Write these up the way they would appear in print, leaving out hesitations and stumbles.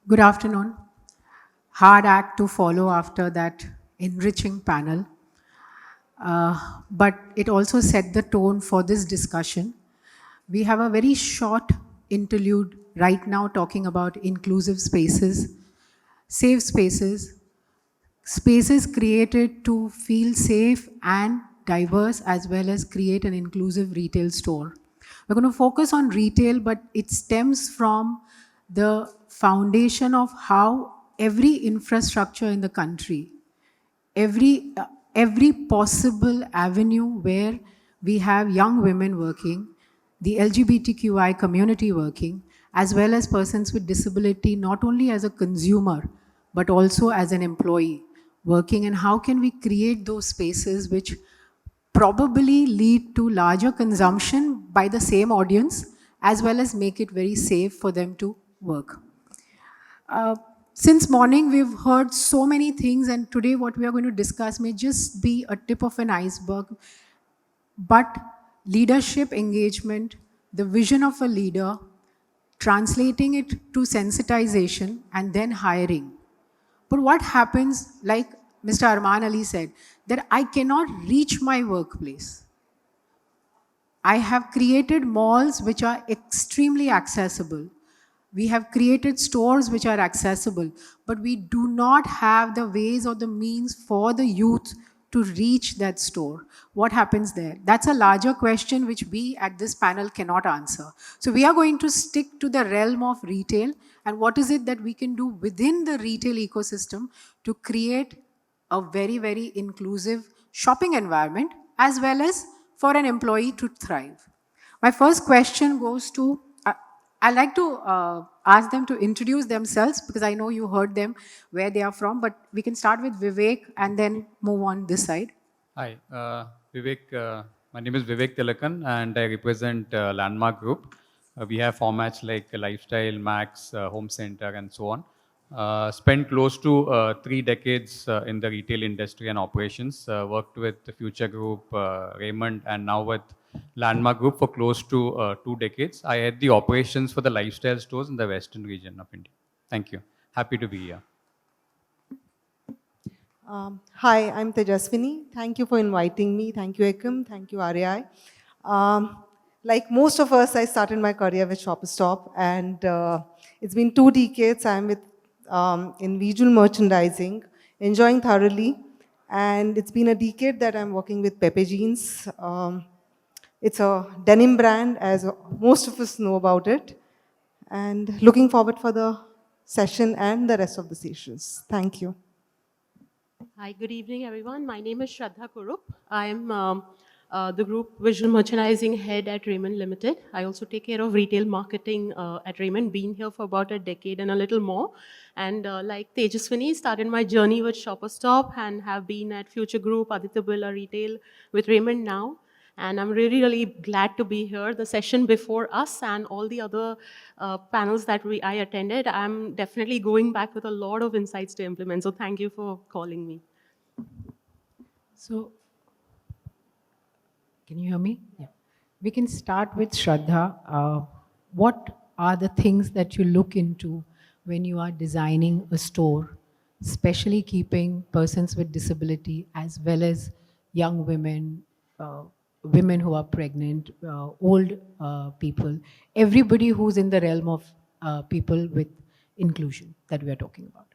Good afternoon. Hard act to follow after that enriching panel, but it also set the tone for this discussion. We have a very short interlude right now talking about inclusive spaces, safe spaces, spaces created to feel safe and diverse, as well as create an inclusive retail store. We're going to focus on retail, but it stems from the foundation of how every infrastructure in the country, every every possible avenue where we have young women working, the LGBTQI community working, as well as persons with disability, not only as a consumer but also as an employee working, and how can we create those spaces which probably lead to larger consumption by the same audience, as well as make it very safe for them to work. Uh, since morning, we've heard so many things, and today what we are going to discuss may just be a tip of an iceberg. But leadership engagement, the vision of a leader, translating it to sensitization, and then hiring. But what happens, like Mr. Arman Ali said, that I cannot reach my workplace. I have created malls which are extremely accessible. We have created stores which are accessible, but we do not have the ways or the means for the youth to reach that store. What happens there? That's a larger question which we at this panel cannot answer. So we are going to stick to the realm of retail and what is it that we can do within the retail ecosystem to create a very, very inclusive shopping environment as well as for an employee to thrive. My first question goes to, I'd like to ask them to introduce themselves because I know you heard them where they are from, but we can start with Vivek and then move on this side. Hi, Vivek. My name is Vivek Thilakan, and I represent Landmark Group. We have formats like Lifestyle, Max, Home Center, and so on. Spent close to 3 decades in the retail industry and operations. Worked with the Future Group, Raymond, and now with Landmark Group for close to 2 decades. I head the operations for the lifestyle stores in the western region of India. Thank you. Happy to be here. Hi, I'm Tejaswini. Thank you for inviting me. Thank you, Ekam. Thank you, RAI. Like most of us, I started my career with Shop Stop, and it's been 2 decades. I'm in visual merchandising, enjoying thoroughly, and it's been a decade that I'm working with Pepe Jeans. It's a denim brand, as most of us know about it, and looking forward for the session and the rest of the sessions. Thank you. Hi, good evening, everyone. My name is Shradha Kurup. I am the group visual merchandising head at Raymond Limited. I also take care of retail marketing at Raymond, been here for about a decade and a little more. And like Tejaswini, started my journey with Shopper Stop and have been at Future Group, Aditya Birla Retail with Raymond now. And I'm really, really glad to be here. The session before us and all the other panels that I attended, I'm definitely going back with a lot of insights to implement. So thank you for calling me. So, can you hear me? Yeah. We can start with Shradha. What are the things that you look into when you are designing a store, especially keeping persons with disability as well as young women, women who are pregnant, old people, everybody who's in the realm of people with inclusion that we are talking about?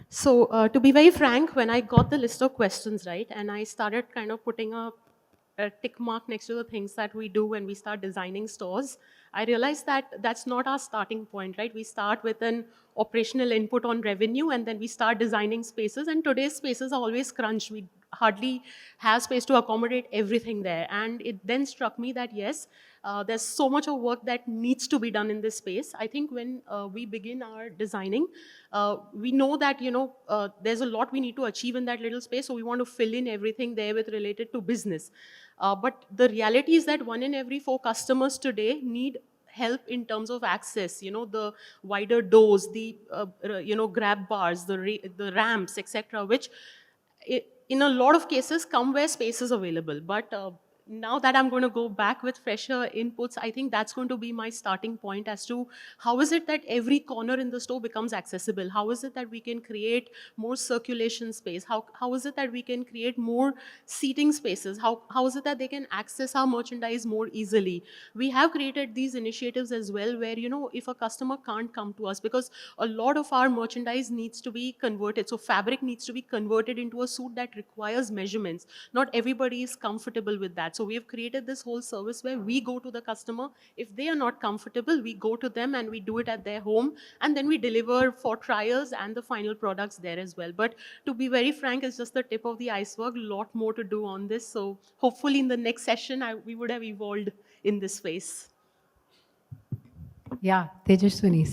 So to be very frank, when I got the list of questions, right, and I started kind of putting a tick mark next to the things that we do when we start designing stores, I realized that that's not our starting point, right? We start with an operational input on revenue and then we start designing spaces, and today's spaces are always crunched. We hardly have space to accommodate everything there. And it then struck me that yes, there's so much of work that needs to be done in this space. I think when we begin our designing, we know that, there's a lot we need to achieve in that little space, so we want to fill in everything there with related to business. But the reality is that 1 in every 4 customers today need help in terms of access, the wider doors, the, grab bars, the ramps, etc., which in a lot of cases come where space is available. But now that I'm going to go back with fresher inputs, I think that's going to be my starting point as to how is it that every corner in the store becomes accessible? How is it that we can create more circulation space? How is it that we can create more seating spaces? How is it that they can access our merchandise more easily? We have created these initiatives as well where, if a customer can't come to us, because a lot of our merchandise needs to be converted. So fabric needs to be converted into a suit that requires measurements. Not everybody is comfortable with that. So we have created this whole service where we go to the customer. If they are not comfortable, we go to them and we do it at their home. And then we deliver for trials and the final products there as well. But to be very frank, it's just the tip of the iceberg. A lot more to do on this. So hopefully in the next session, we would have evolved in this space. Yeah, Tejaswini,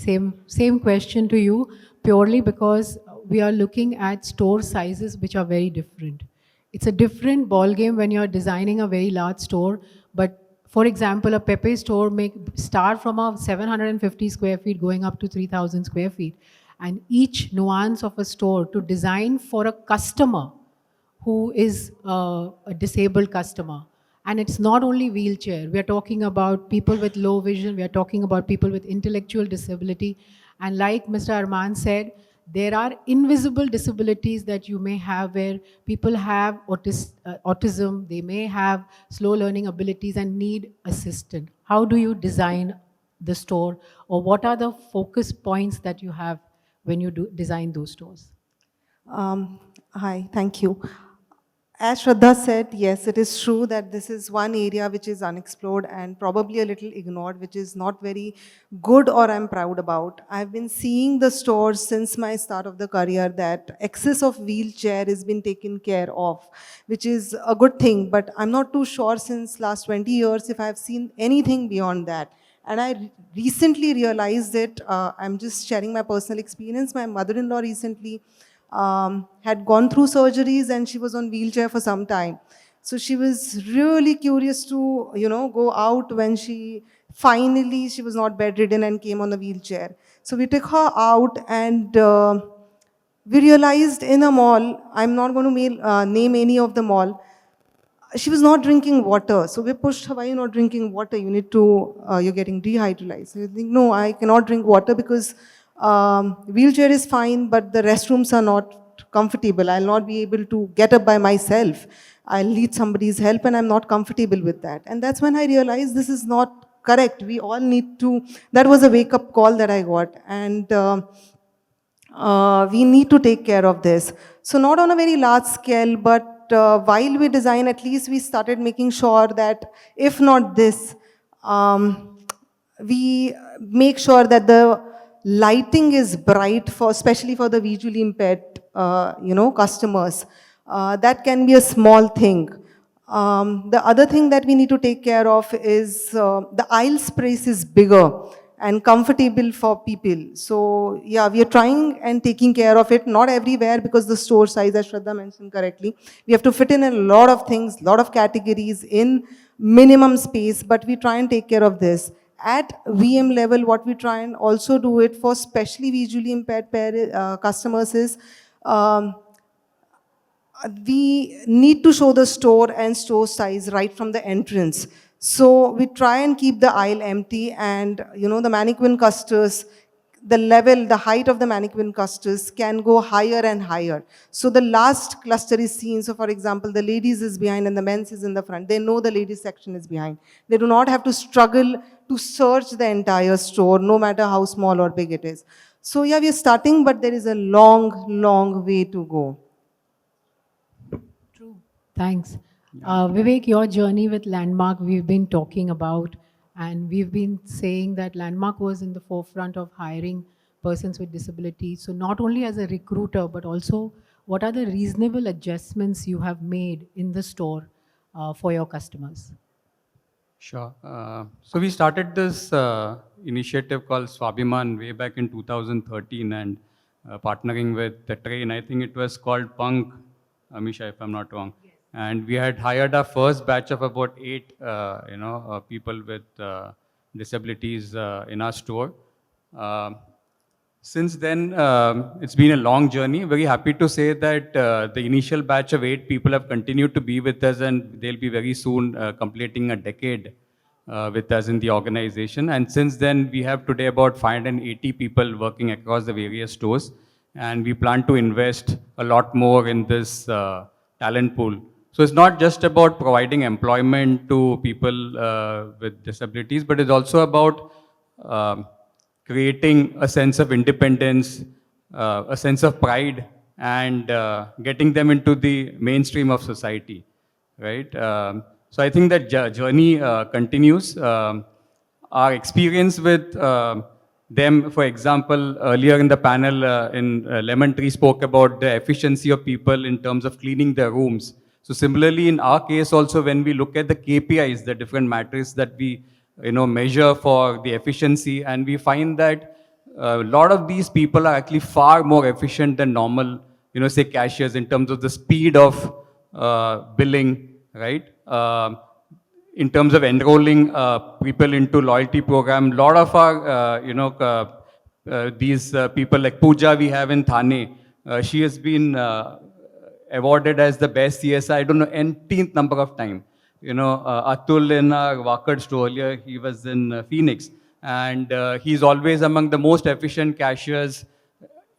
same question to you, purely because we are looking at store sizes which are very different. It's a different ball game when you're designing a very large store, but for example, a Pepe store may start from a 750 square feet going up to 3,000 square feet. And each nuance of a store to design for a customer who is a disabled customer. And it's not only wheelchair. We are talking about people with low vision. We are talking about people with intellectual disability. And like Mr. Arman said, there are invisible disabilities that you may have where people have autism, they may have slow learning abilities and need assistance. How do you design the store, or what are the focus points that you have when you design those stores? Hi, thank you. As Shradha said, yes, it is true that this is one area which is unexplored and probably a little ignored, which is not very good or I'm proud about. I've been seeing the stores since my start of the career that excess of wheelchair has been taken care of, which is a good thing, but I'm not too sure since last 20 years if I've seen anything beyond that. And I recently realized it, I'm just sharing my personal experience. My mother-in-law recently had gone through surgeries and she was on wheelchair for some time. So she was really curious to, go out when she was not bedridden and came on a wheelchair. So we took her out and we realized in a mall, I'm not going to name any of the mall, she was not drinking water. So we pushed her, why are you not drinking water? You need to, you're getting dehydrated. So you think, no, I cannot drink water because wheelchair is fine, but the restrooms are not comfortable. I'll not be able to get up by myself. I'll need somebody's help and I'm not comfortable with that. And that's when I realized this is not correct. We all need to, that was a wake-up call that I got. And we need to take care of this. So not on a very large scale, but while we design, at least we started making sure that if not this, we make sure that the lighting is bright for, especially for the visually impaired, customers. That can be a small thing. The other thing that we need to take care of is the aisle space is bigger and comfortable for people. So yeah, we are trying and taking care of it, not everywhere because the store size, as Shradha mentioned correctly, we have to fit in a lot of things, lot of categories in minimum space, but we try and take care of this. At VM level, what we try and also do it for specially visually impaired customers is, we need to show the store and store size right from the entrance. So we try and keep the aisle empty and, the mannequin clusters, the height of the mannequin clusters can go higher and higher. So the last cluster is seen. So for example, the ladies is behind and the men's is in the front. They know the ladies section is behind. They do not have to struggle to search the entire store, no matter how small or big it is. So yeah, we are starting, but there is a long, long way to go. Thanks. Vivek, your journey with Landmark, we've been talking about, and we've been saying that Landmark was in the forefront of hiring persons with disabilities. So not only as a recruiter, but also what are the reasonable adjustments you have made in the store for your customers? Sure. So we started this initiative called Swabhiman way back in 2013 and partnering with the TRRAIN. I think it was called Punk, Ameesha, if I'm not wrong. Yes. And we had hired our first batch of about 8, people with disabilities in our store. Since then, it's been a long journey. Very happy to say that the initial batch of 8 people have continued to be with us, and they'll be very soon completing a decade with us in the organization. And since then, we have today about 580 people working across the various stores, and we plan to invest a lot more in this talent pool. So it's not just about providing employment to people with disabilities, but it's also about creating a sense of independence, a sense of pride, and getting them into the mainstream of society, right? So I think that journey continues. Our experience with them, for example, earlier in the panel, Lemon Tree spoke about the efficiency of people in terms of cleaning their rooms. So similarly, in our case also, when we look at the KPIs, the different metrics that we measure for the efficiency, and we find that a lot of these people are actually far more efficient than normal, say cashiers in terms of the speed of billing, right? In terms of enrolling people into loyalty program, a lot of our, these people like Pooja we have in Thane, she has been awarded as the best CSI, I don't know, nth number of time. Atul in our Wakad store earlier, he was in Phoenix. And he's always among the most efficient cashiers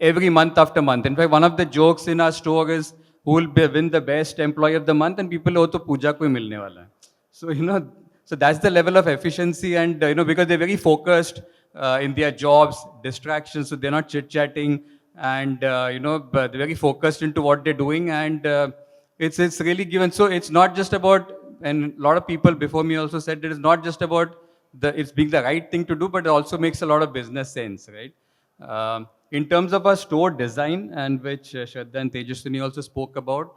every month after month. In fact, one of the jokes in our store is who will win the best employee of the month, and people oh to Pooja ko hi milne wala hai. So, so that's the level of efficiency, and, because they're very focused in their jobs, distractions, so they're not chit-chatting, and, but they're very focused into what they're doing, and it's really given. So it's not just about, and a lot of people before me also said it is not just about it's being the right thing to do, but it also makes a lot of business sense, right? In terms of our store design, and which Shradha and Tejaswini also spoke about,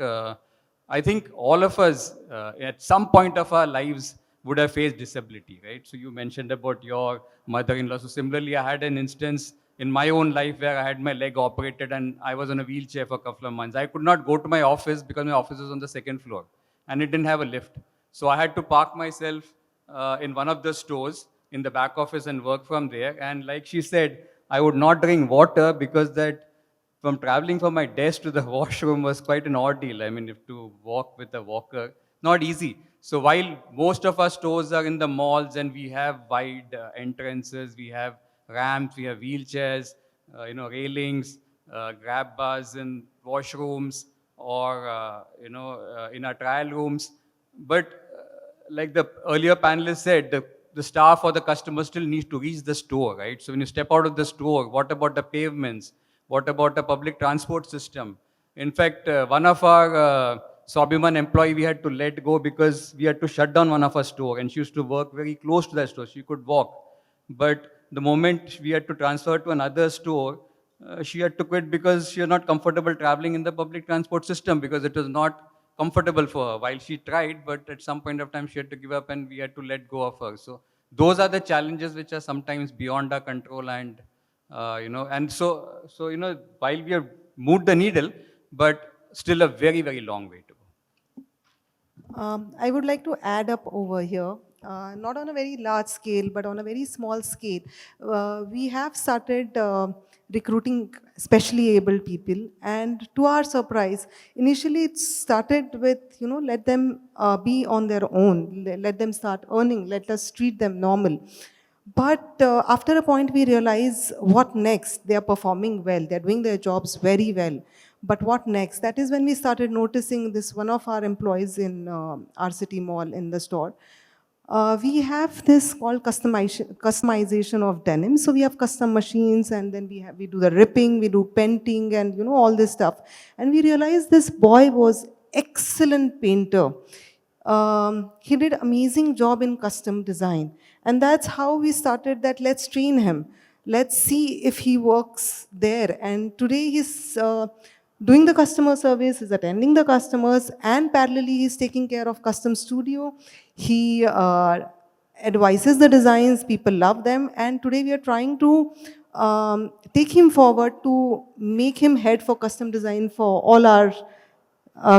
I think all of us at some point of our lives would have faced disability, right? So you mentioned about your mother-in-law. So similarly, I had an instance in my own life where I had my leg operated and I was on a wheelchair for a couple of months. I could not go to my office because my office was on the second floor and it didn't have a lift. So I had to park myself in one of the stores in the back office and work from there. And like she said, I would not drink water because that from traveling from my desk to the washroom was quite an ordeal. I mean, if to walk with a walker, not easy. So while most of our stores are in the malls and we have wide entrances, we have ramps, we have wheelchairs, railings, grab bars in washrooms, or in our trial rooms. But like the earlier panelist said, the staff or the customer still needs to reach the store, right? So when you step out of the store, what about the pavements? What about the public transport system? In fact, one of our Sobiman employee we had to let go because we had to shut down one of our store, and she used to work very close to that store. She could walk. But the moment we had to transfer to another store, she had to quit because she was not comfortable traveling in the public transport system because it was not comfortable for her. While she tried, but at some point of time she had to give up and we had to let go of her. So those are the challenges which are sometimes beyond our control, and and so while we have moved the needle, but still a very, very long way to go. I would like to add up over here, not on a very large scale, but on a very small scale. We have started recruiting specially able people, and to our surprise, initially it started with, let them be on their own, let them start earning, let us treat them normal. But after a point, we realize what next? They are performing well. They're doing their jobs very well. But what next? That is when we started noticing this. One of our employees in our city mall in the store, we have this called customization of denim. So we have custom machines, and then we do the ripping, we do painting, and all this stuff. And we realized this boy was excellent painter. He did amazing job in custom design. And that's how we started that, let's train him. Let's see if he works there. And today he's doing the customer service, he's attending the customers, and parallelly he's taking care of custom studio. He advises the designs, people love them. And today we are trying to take him forward to make him head for custom design for all our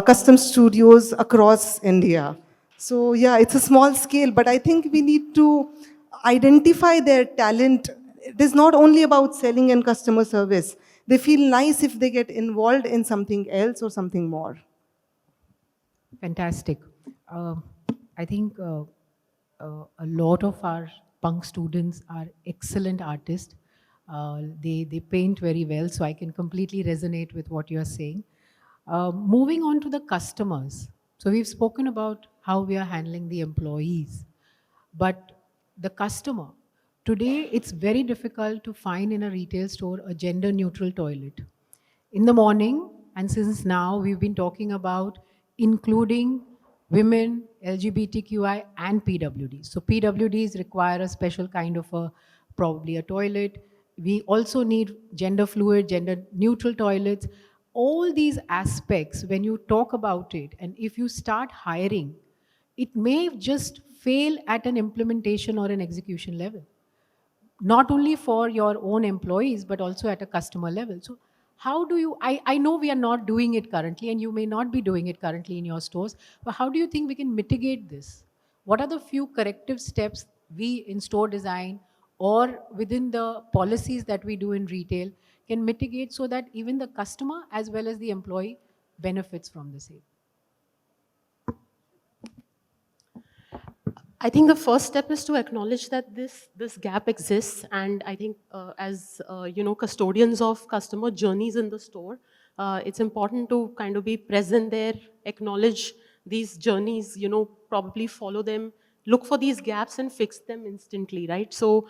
custom studios across India. So yeah, it's a small scale, but I think we need to identify their talent it is not only about selling and customer service. They feel nice if they get involved in something else or something more. Fantastic. Uh, I think a lot of our punk students are excellent artists. They paint very well, so I can completely resonate with what you're saying. Moving on to the customers. So we've spoken about how we are handling the employees, but the customer. Today, it's very difficult to find in a retail store a gender neutral toilet. In the morning, and since now we've been talking about including women, LGBTQI, and PWDs. So PWDs require a special kind of probably a toilet. We also need gender fluid, gender neutral toilets. All these aspects, when you talk about it, and if you start hiring, it may just fail at an implementation or an execution level, not only for your own employees but also at a customer level. So how do you, I know we are not doing it currently and you may not be doing it currently in your stores, but how do you think we can mitigate this? What are the few corrective steps we in store design or within the policies that we do in retail can mitigate so that even the customer as well as the employee benefits from the same? I think the first step is to acknowledge that this gap exists, and I think as custodians of customer journeys in the store, it's important to kind of be present there, acknowledge these journeys, probably follow them, look for these gaps and fix them instantly, right? So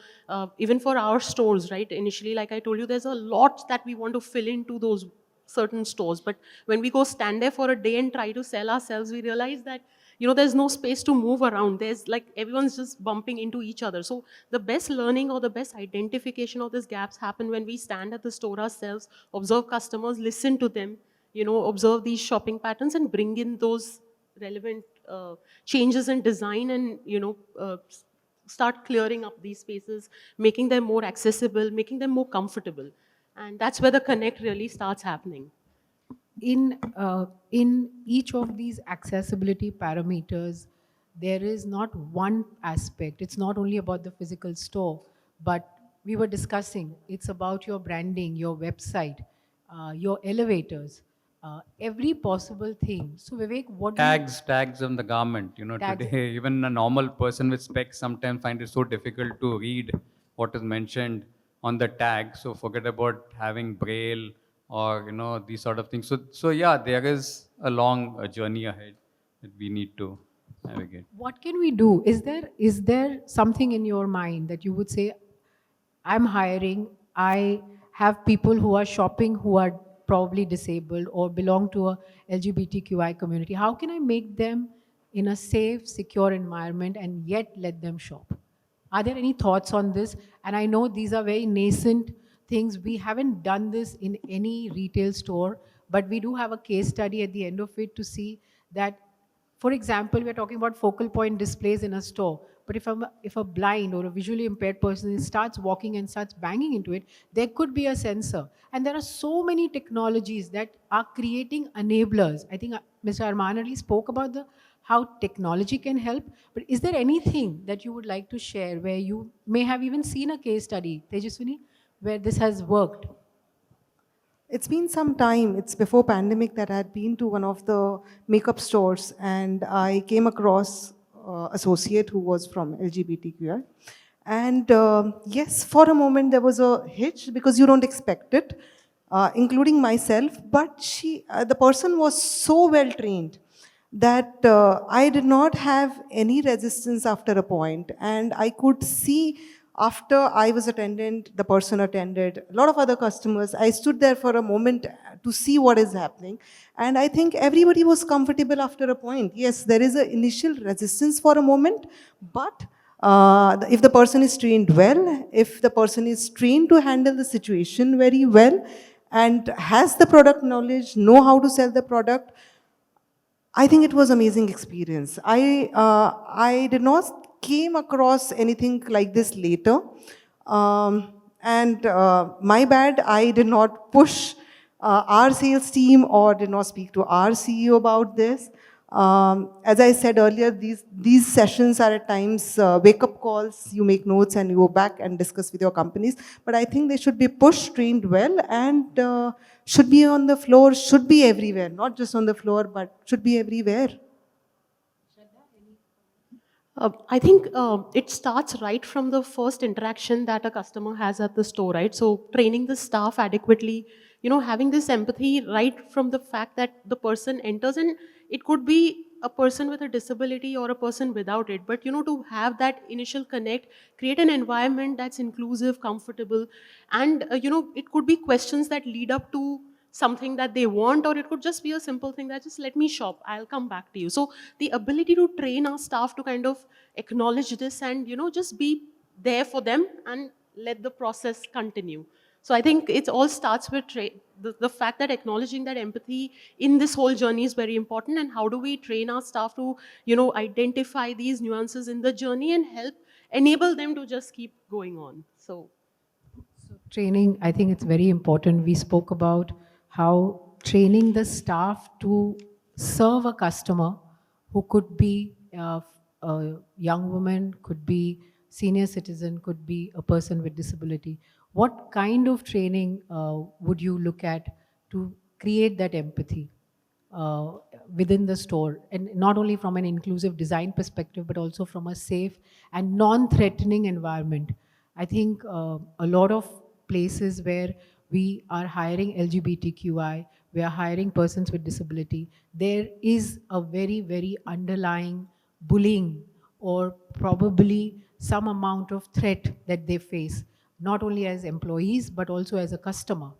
even for our stores, right, initially, like I told you, there's a lot that we want to fill into those certain stores, but when we go stand there for a day and try to sell ourselves, we realize that there's no space to move around. There's like everyone's just bumping into each other. So the best learning or the best identification of these gaps happen when we stand at the store ourselves, observe customers, listen to them, observe these shopping patterns and bring in those relevant changes in design and, start clearing up these spaces, making them more accessible, making them more comfortable. And that's where the connect really starts happening. In each of these accessibility parameters, there is not one aspect. It's not only about the physical store, but we were discussing, it's about your branding, your website, your elevators, every possible thing. So Vivek, what do you... Tags on the garment. Tags. Today even a normal person with specs sometimes find it so difficult to read what is mentioned on the tag. So forget about having braille or these sort of things. So yeah, there is a long journey ahead that we need to navigate. What can we do? Is there something in your mind that you would say, I'm hiring, I have people who are shopping who are probably disabled or belong to a LGBTQI community. How can I make them in a safe, secure environment and yet let them shop? Are there any thoughts on this? And I know these are very nascent things. We haven't done this in any retail store, but we do have a case study at the end of it to see that, for example, we're talking about focal point displays in a store. But if a blind or a visually impaired person starts walking and starts banging into it, there could be a sensor. And there are so many technologies that are creating enablers. I think Mr. Arman Ali spoke about how technology can help. But is there anything that you would like to share where you may have even seen a case study, Tejaswini, where this has worked? It's been some time. It's before pandemic that I had been to one of the makeup stores and I came across associate who was from LGBTQI. And yes, for a moment there was a hitch because you don't expect it, including myself. But the person was so well trained that I did not have any resistance after a point. And I could see after I was attendant, the person attended, a lot of other customers. I stood there for a moment to see what is happening. And I think everybody was comfortable after a point. Yes, there is an initial resistance for a moment, but if the person is trained well, if the person is trained to handle the situation very well, and has the product knowledge, know how to sell the product, I think it was amazing experience. I did not came across anything like this later. My bad, I did not push our sales team or did not speak to our CEO about this. As I said earlier, these sessions are at times wake-up calls. You make notes and you go back and discuss with your companies. But I think they should be pushed, trained well, and should be on the floor, should be everywhere. Not just on the floor, but should be everywhere. I think it starts right from the first interaction that a customer has at the store, right? So training the staff adequately, having this empathy right from the fact that the person enters, and it could be a person with a disability or a person without it, but to have that initial connect, create an environment that's inclusive, comfortable, and it could be questions that lead up to something that they want, or it could just be a simple thing that just let me shop, I'll come back to you. So the ability to train our staff to kind of acknowledge this and just be there for them and let the process continue. So I think it all starts with the fact that acknowledging that empathy in this whole journey is very important, and how do we train our staff to identify these nuances in the journey and help enable them to just keep going on. So Training, I think it's very important. We spoke about how training the staff to serve a customer who could be a young woman, could be senior citizen, could be a person with disability. What kind of training would you look at to create that empathy uh, within the store? And not only from an inclusive design perspective, but also from a safe and non-threatening environment. I think a lot of places where we are hiring LGBTQI, we are hiring persons with disability, there is a very, very underlying bullying or probably some amount of threat that they face, not only as employees, but also as a customer.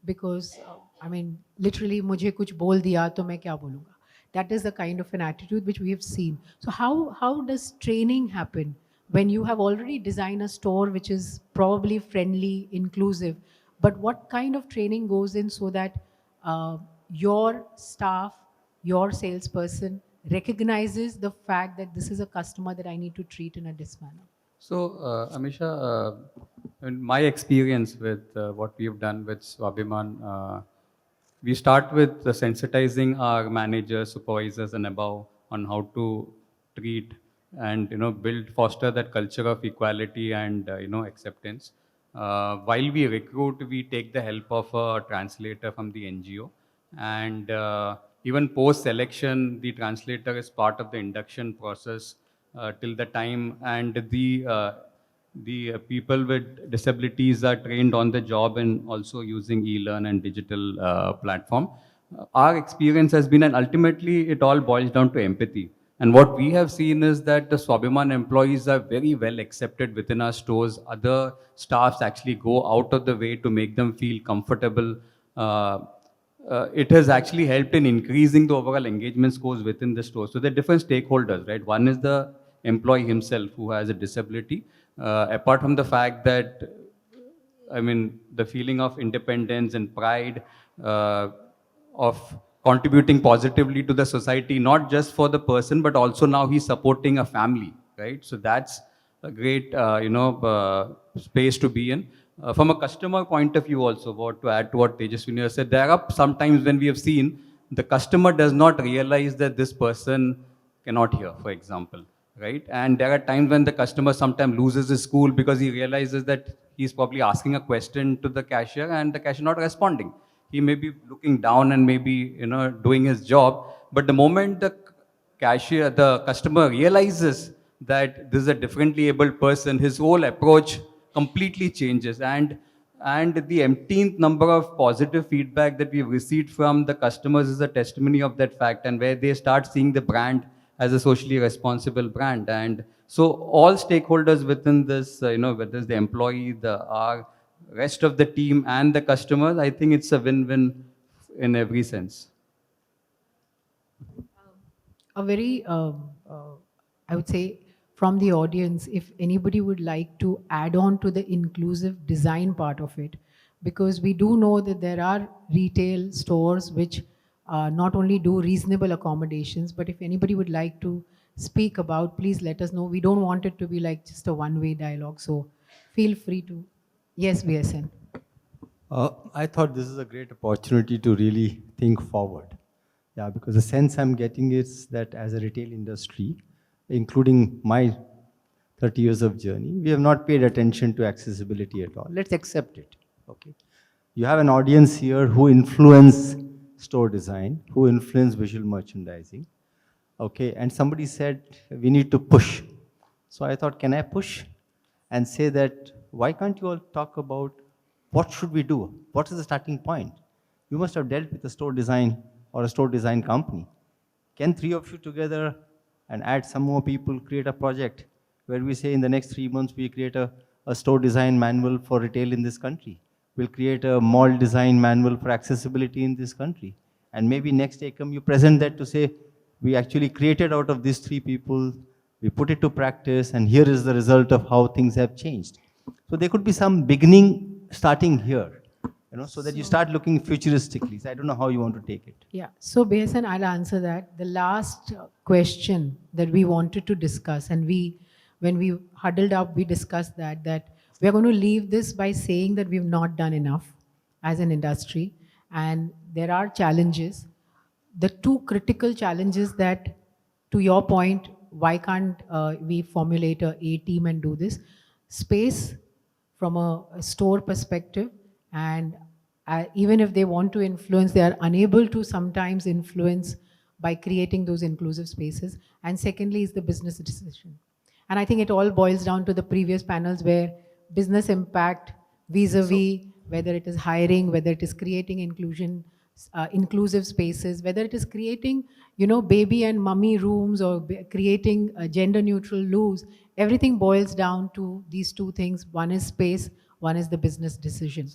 Because, I mean, literally, मुझे कुछ बोल दिया तो मैं क्या बोलूँगा? That is the kind of an attitude which we have seen. So how does training happen when you have already designed a store which is probably friendly, inclusive, but what kind of training goes in so that your staff, your salesperson recognizes the fact that this is a customer that I need to treat in a this manner? So, Amisha, in my experience with what we've done with Swabhiman, we start with sensitizing our managers, supervisors, and above on how to treat and build, foster that culture of equality and acceptance. While we recruit, we take the help of a translator from the NGO, and even post selection, the translator is part of the induction process till the time, and the people with disabilities are trained on the job and also using e-learn and digital platform. Our experience has been, and ultimately it all boils down to empathy. And what we have seen is that the Swabhiman employees are very well accepted within our stores. Other staffs actually go out of the way to make them feel comfortable. It has actually helped in increasing the overall engagement scores within the store. So there are different stakeholders, right? One is the employee himself who has a disability. Apart from the fact that, I mean, the feeling of independence and pride of contributing positively to the society, not just for the person, but also now he's supporting a family, right? So that's a great, space to be in. From a customer point of view also, what to add to what Tejaswini said, there are sometimes when we have seen the customer does not realize that this person cannot hear, for example, right? And there are times when the customer sometimes loses his cool because he realizes that he's probably asking a question to the cashier and the cashier not responding. He may be looking down and maybe doing his job, but the moment the customer realizes that this is a differently abled person, his whole approach completely changes. And the empteenth number of positive feedback that we've received from the customers is a testimony of that fact, and where they start seeing the brand as a socially responsible brand. And so all stakeholders within this, whether it's the employee, our rest of the team and the customers, I think it's a win-win in every sense. A very, I would say, from the audience, if anybody would like to add on to the inclusive design part of it, because we do know that there are retail stores which not only do reasonable accommodations, but if anybody would like to speak about, please let us know. We don't want it to be like just a one-way dialogue, so feel free to. Yes, BSN. I thought this is a great opportunity to really think forward. Yeah, because the sense I'm getting is that as a retail industry, including my 30 years of journey, we have not paid attention to accessibility at all. Let's accept it. Okay. You have an audience here who influence store design, who influence visual merchandising. Okay, and somebody said we need to push. So I thought, can I push and say that why can't you all talk about what should we do? What is the starting point? You must have dealt with a store design or a store design company. Can three of you together and add some more people create a project where we say in the next 3 months we create a store design manual for retail in this country? We'll create a mall design manual for accessibility in this country. And maybe next Ekam you present that to say, we actually created out of these three people, we put it to practice, and here is the result of how things have changed. So there could be some beginning starting here, so that you start looking futuristically. So I don't know how you want to take it. Yeah, so Besan, I'll answer that. The last question that we wanted to discuss, and when we huddled up, we discussed that we're going to leave this by saying that we've not done enough as an industry, and there are challenges. The two critical challenges that, to your point, why can't we formulate a team and do this? Space from a store perspective, and even if they want to influence, they are unable to sometimes influence by creating those inclusive spaces. And secondly is the business decision. And I think it all boils down to the previous panels where business impact vis-a-vis whether it is hiring, whether it is creating inclusive spaces, whether it is creating, baby and mummy rooms or creating gender neutral loos, everything boils down to these two things. One is space, one is the business decision.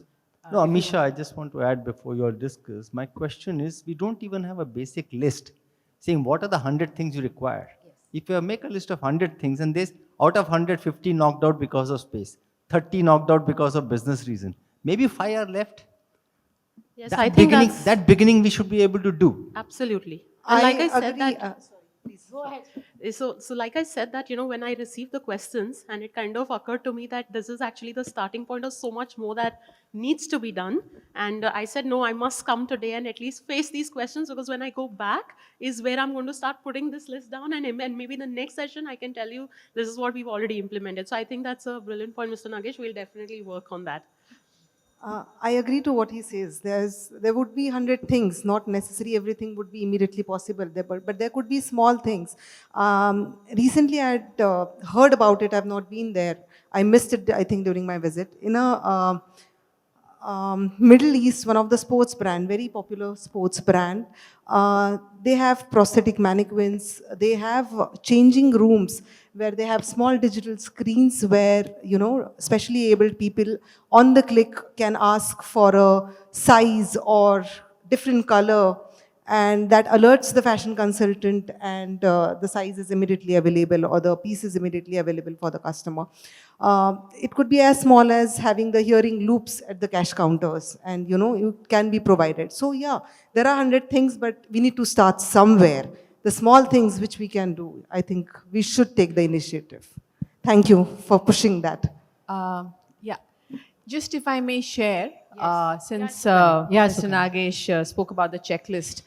No, Ameesha, I just want to add before you all discuss. My question is, we don't even have a basic list saying what are the 100 things you require. Yes. If you make a list of 100 things and there's out of 150 knocked out because of space, 30 knocked out because of business reason, maybe 5 are left. Yes, That I think that beginning we should be able to do. Absolutely. And like I said agree, that, sorry, please. go ahead. So like I said that, when I received the questions and it kind of occurred to me that this is actually the starting point of so much more that needs to be done. And I said, no, I must come today and at least face these questions, because when I go back is where I'm going to start putting this list down, and maybe the next session I can tell you this is what we've already implemented. So I think that's a brilliant point, Mr. Nagesh. We'll definitely work on that. I agree to what he says. There would be 100 things, not necessarily everything would be immediately possible, but there could be small things. Recently I had heard about it, I've not been there. I missed it, I think, during my visit. In a Middle East, one of the sports brand, very popular sports brand, they have prosthetic mannequins, they have changing rooms where they have small digital screens where, specially abled people on the click can ask for a size or different color, and that alerts the fashion consultant, and the size is immediately available or the piece is immediately available for the customer. It could be as small as having the hearing loops at the cash counters, and it can be provided. So yeah, there are 100 things, but we need to start somewhere. The small things which we can do, I think we should take the initiative. Thank you for pushing that. Yeah, just if I may share, since Yes, Mr. Nagesh spoke about the checklist,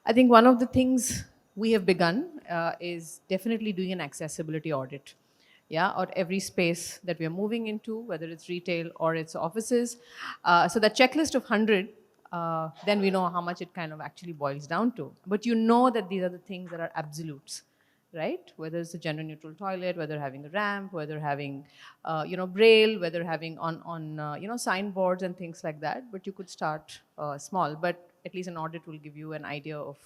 I think one of the things we have begun is definitely doing an accessibility audit. Yeah, or every space that we are moving into, whether it's retail or it's offices. So the checklist of 100, then we know how much it kind of actually boils down to. But you know that these are the things that are absolutes, right? Whether it's a gender neutral toilet, whether having a ramp, whether having, braille, whether having on signboards and things like that. But you could start small, but at least an audit will give you an idea of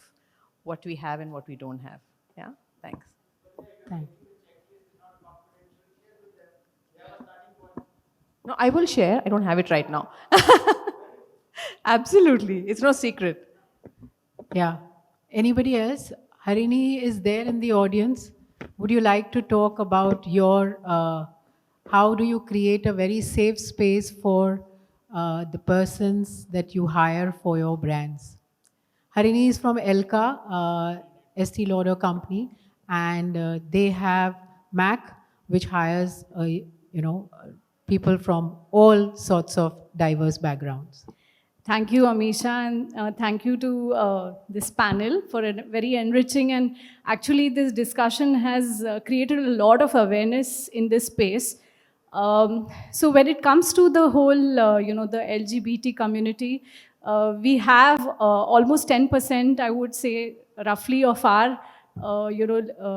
what we have and what we don't have. Yeah, thanks. Thank you. No, I will share. I don't have it right now. Absolutely. It's no secret. Yeah. Anybody else? Harini is there in the audience. Would you like to talk about your, how do you create a very safe space for the persons that you hire for your brands? Harini is from Elka, Estee Lauder company, and they have MAC, which hires, people from all sorts of diverse backgrounds. Thank you, Ameesha, and thank you to this panel for a very enriching, and actually this discussion has created a lot of awareness in this space. So when it comes to the whole, the LGBT community, we have almost 10%, I would say, roughly of our,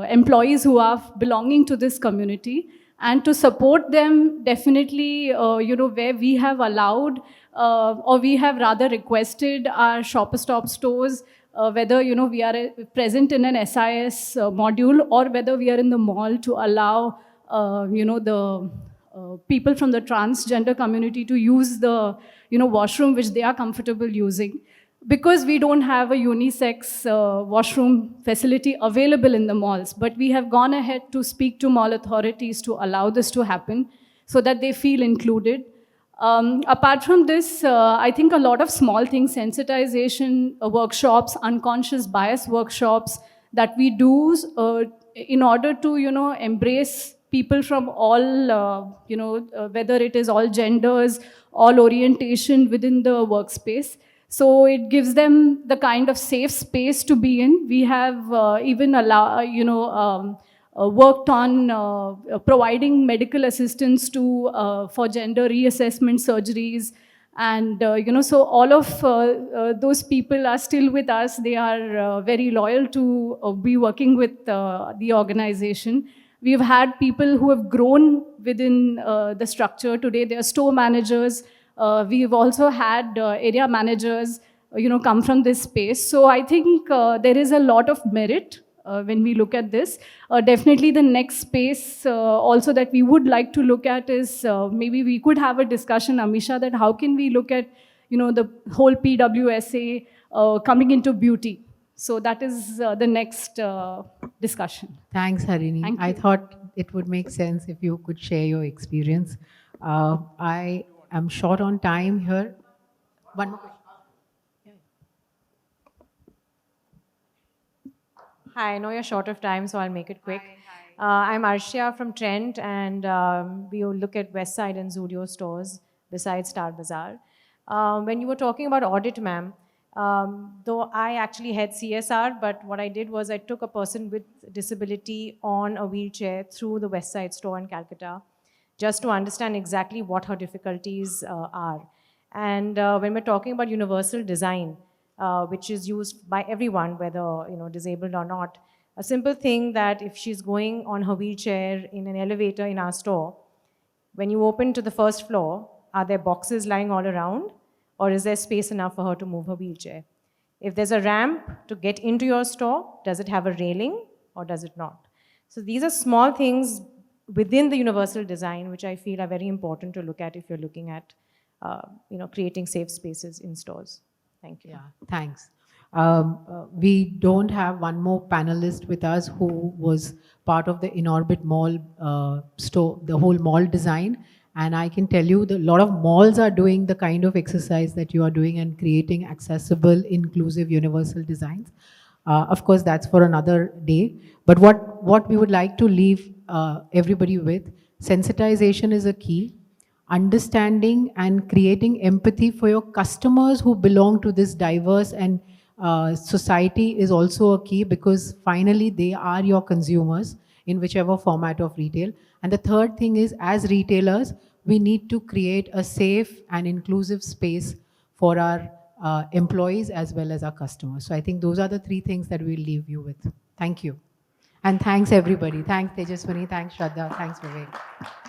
employees who are belonging to this community. And to support them, definitely, where we have allowed, or we have rather requested our Shopper Stop stores, whether, we are present in an SIS module, or whether we are in the mall, to allow, the people from the transgender community to use the, washroom which they are comfortable using. Because we don't have a unisex washroom facility available in the malls, but we have gone ahead to speak to mall authorities to allow this to happen so that they feel included. Apart from this, I think a lot of small things, sensitization workshops, unconscious bias workshops that we do in order to, embrace people from all, whether it is all genders, all orientation within the workspace. So it gives them the kind of safe space to be in. We have even worked on providing medical assistance to for gender reassessment surgeries, and so all of those people are still with us. They are very loyal to be working with the organization. We've had people who have grown within the structure. Today they are store managers. We've also had area managers, come from this space. So I think there is a lot of merit when we look at this. Definitely the next space also that we would like to look at is maybe we could have a discussion, Ameesha, that how can we look at, the whole PWSA coming into beauty. So that is the next discussion. Thanks, Harini. Thank I you. thought it would make sense if you could share your experience. I'm short on time here. One more question. Hi, I know you're short of time, so I'll make it quick. I'm Arshia from Trent, and we look at West Side and Zudio stores besides Star Bazaar. When you were talking about audit, ma'am, though I actually had CSR, but what I did was I took a person with disability on a wheelchair through the West Side store in Calcutta, just to understand exactly what her difficulties are. And when we're talking about universal design, which is used by everyone, whether disabled or not, a simple thing that if she's going on her wheelchair in an elevator in our store, when you open to the first floor, are there boxes lying all around, or is there space enough for her to move her wheelchair? If there's a ramp to get into your store, does it have a railing or does it not? So these are small things within the universal design, which I feel are very important to look at if you're looking at creating safe spaces in stores. Thank you. Yeah, thanks. We don't have one more panelist with us who was part of the Inorbit mall store, the whole mall design. And I can tell you that a lot of malls are doing the kind of exercise that you are doing and creating accessible, inclusive, universal designs. Of course, that's for another day. But what we would like to leave everybody with, sensitization is a key. Understanding and creating empathy for your customers who belong to this diverse and society is also a key, because finally they are your consumers in whichever format of retail. And the third thing is, as retailers, we need to create a safe and inclusive space for our employees as well as our customers. So I think those are the three things that we'll leave you with. Thank you. And thanks everybody. Thanks Tejaswini, thanks Shradha, thanks Vivek.